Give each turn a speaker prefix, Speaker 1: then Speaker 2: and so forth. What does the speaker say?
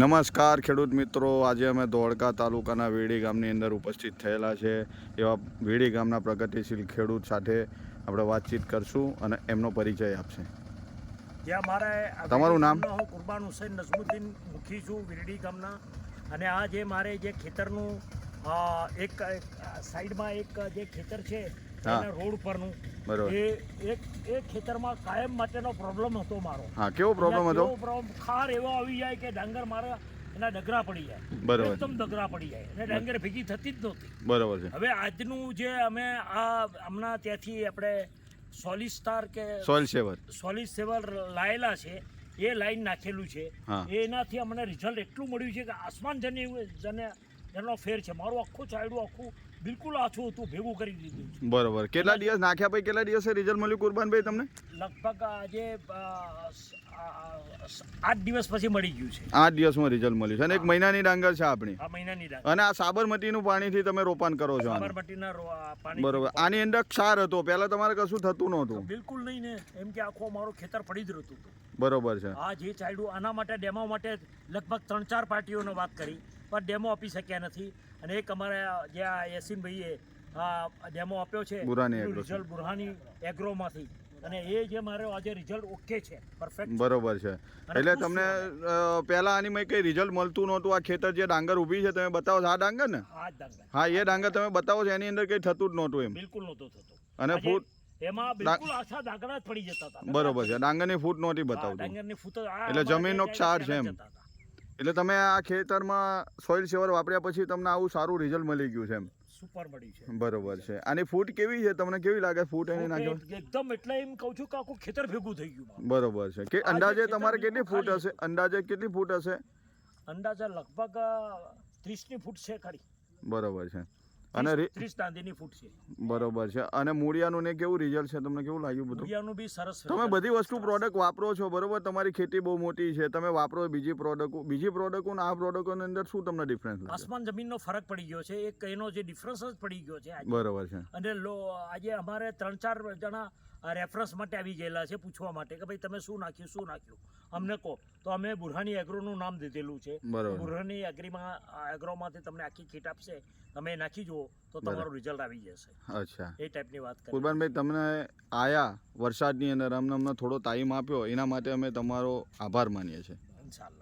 Speaker 1: નમસ્કાર ખેડૂત મિત્રો, આજે અમે ધોળકા તાલુકાના વેડી ગામની અંદર ઉપસ્થિત થયેલા છે. એવા વેડી ગામના પ્રગતિશીલ ખેડૂત સાથે આપણે વાતચીત કરશું અને એમનો પરિચય આપશે. તમારું નામ?
Speaker 2: હું કુરબાન હુસૈન નઝમુદ્દીન મુખી છું, વેડી ગામના. અને આ જે મારે જે ખેતરનું એક સાઈડમાં એક જે ખેતર છે રોડ પરનું, એ ખેતરમાં કાયમ માટેનો પ્રોબ્લેમ હતો મારો.
Speaker 1: કેવો પ્રોબ્લેમ હતો?
Speaker 2: ખાર એવો આવી જાય કે ડાંગર મારા એના ડગરા પડી જાય.
Speaker 1: બરોબર.
Speaker 2: એકદમ ડગરા પડી જાય અને ડાંગર ભેગી થતી જ નહોતી.
Speaker 1: બરોબર છે.
Speaker 2: હવે આજનું જે અમે હમણાં ત્યાંથી આપણે સોલિસ્ટાર કે સોલિડ સેવર લાયેલા છે, એ લાઈન નાખેલું છે. એનાથી અમને રિઝલ્ટ એટલું મળ્યું છે કે આસમાન જેનો ફેર છે. મારું આખું ચાયડું આખું બિલકુલ આછું હતું, ભેગું કરી દીધું છે.
Speaker 1: બરોબર. કેટલા દિવસ નાખ્યા પછી કેટલા દિવસે રિઝલ્ટ મળ્યું કુરબાનભાઈ તમને?
Speaker 2: લગભગ આજે 8 દિવસ પછી મળી ગયું છે.
Speaker 1: 8 દિવસમાં રિઝલ્ટ મળ્યું છે અને 1 મહિનાની ડાંગર છે આપણી.
Speaker 2: મહિનાની ડાંગર.
Speaker 1: અને આ સાબરમતીનું પાણીથી તમે રોપાણ કરો છો?
Speaker 2: સાબરમતીના પાણી.
Speaker 1: બરોબર. આની અંદર ક્ષાર હતો, પહેલા તમારે કશું થતું નહોતું?
Speaker 2: બિલકુલ નહીં ને, એમ કે આખું મારું ખેતર પડી જ રહેતું હતું.
Speaker 1: બરોબર છે.
Speaker 2: આ જે ચાલ્યું આના માટે ડેમો માટે લગભગ 3-4 પાર્ટીઓને વાત કરી, પણ ડેમો આપી શક્યા નથી. અને એક અમારા જે આ યાસીનભાઈએ ડેમો આપ્યો છે રિઝલ્ટ બુરહાની એગ્રોમાંથી, અને એ જે મારો આજે રિઝલ્ટ ઓકે છે, પરફેક્ટ.
Speaker 1: બરોબર છે. એટલે તમને પહેલા આની મેં કઈ રિઝલ્ટ મળતું નહોતું. આ ખેતર જે ડાંગર ઊભી છે તમે બતાવો છો, આ ડાંગર ને? હા, એ ડાંગર તમે બતાવો છો, એની અંદર કઈ થતું જ નહોતું એમ?
Speaker 2: બિલકુલ નહોતું થતું.
Speaker 1: અને ફૂટ
Speaker 2: એમાં બિલકુલ આછા દાગડા જ પડી જતા હતા.
Speaker 1: બરોબર છે. ડાંગરની ફૂટ નહોતી બતાવતું.
Speaker 2: ડાંગરની ફૂટ
Speaker 1: એટલે જમીનનો ક્ષાર છે એમ. એટલે તમે આ ખેતરમાં સોઇલ સેવર વાપર્યા પછી તમને આવું સારું રિઝલ્ટ મળી ગયું છે એમ?
Speaker 2: સુપર મળી છે.
Speaker 1: બરોબર છે. આની ફૂટ કેવી છે, તમને કેવી લાગે ફૂટ એની નાખ્યો?
Speaker 2: એકદમ, એટલે એમ કહું છું કે આખું ખેતર ભેગું થઈ ગયું.
Speaker 1: બરોબર છે. કે અંદાજે તમારે કેટલી ફૂટ હશે? અંદાજે કેટલી ફૂટ હશે?
Speaker 2: અંદાજે લગભગ 30ની ફૂટ છે ખરી.
Speaker 1: બરોબર છે. અને
Speaker 2: 30 દાંડીની ફૂટ છે.
Speaker 1: બરોબર છે. અને મૂળિયાનું ને કેવું રિઝલ્ટ છે, તમને કેવું લાગ્યું બધું?
Speaker 2: મૂળિયાનું બી સરસ.
Speaker 1: તમે બધી વસ્તુ પ્રોડક્ટ વાપરો છો, બરોબર? તમારી ખેતી બહુ મોટી છે, તમે વાપરો બીજી પ્રોડક્ટો ને આ પ્રોડક્ટોની અંદર શું તમને ડિફરન્સ લાગે?
Speaker 2: આસમાન જમીનનો ફરક પડી ગયો છે. એક એનો જે ડિફરન્સ જ પડી ગયો છે.
Speaker 1: બરોબર છે.
Speaker 2: અને આજે અમારે 3-4 જણા રેફરન્સ માટે આવી ગયેલા છે, પૂછવા માટે કે ભાઈ તમે શું નાખ્યું અમને કહો. તો અમે બુરહાની એગ્રોનું નામ દીધેલું છે. બુરહાની એગ્રોમાંથી તમને આખી કીટ આપશે, તમે નાખી જુઓ તો તમારું રિઝલ્ટ આવી જશે.
Speaker 1: અચ્છા, એ
Speaker 2: ટાઈપની વાત કરી.
Speaker 1: કુરબાનભાઈ, તમને આયા વરસાદની અંદર અમને થોડો ટાઈમ આપ્યો, એના માટે અમે તમારો આભાર માનીએ છીએ.
Speaker 2: ઇન્શાલ્લાહ.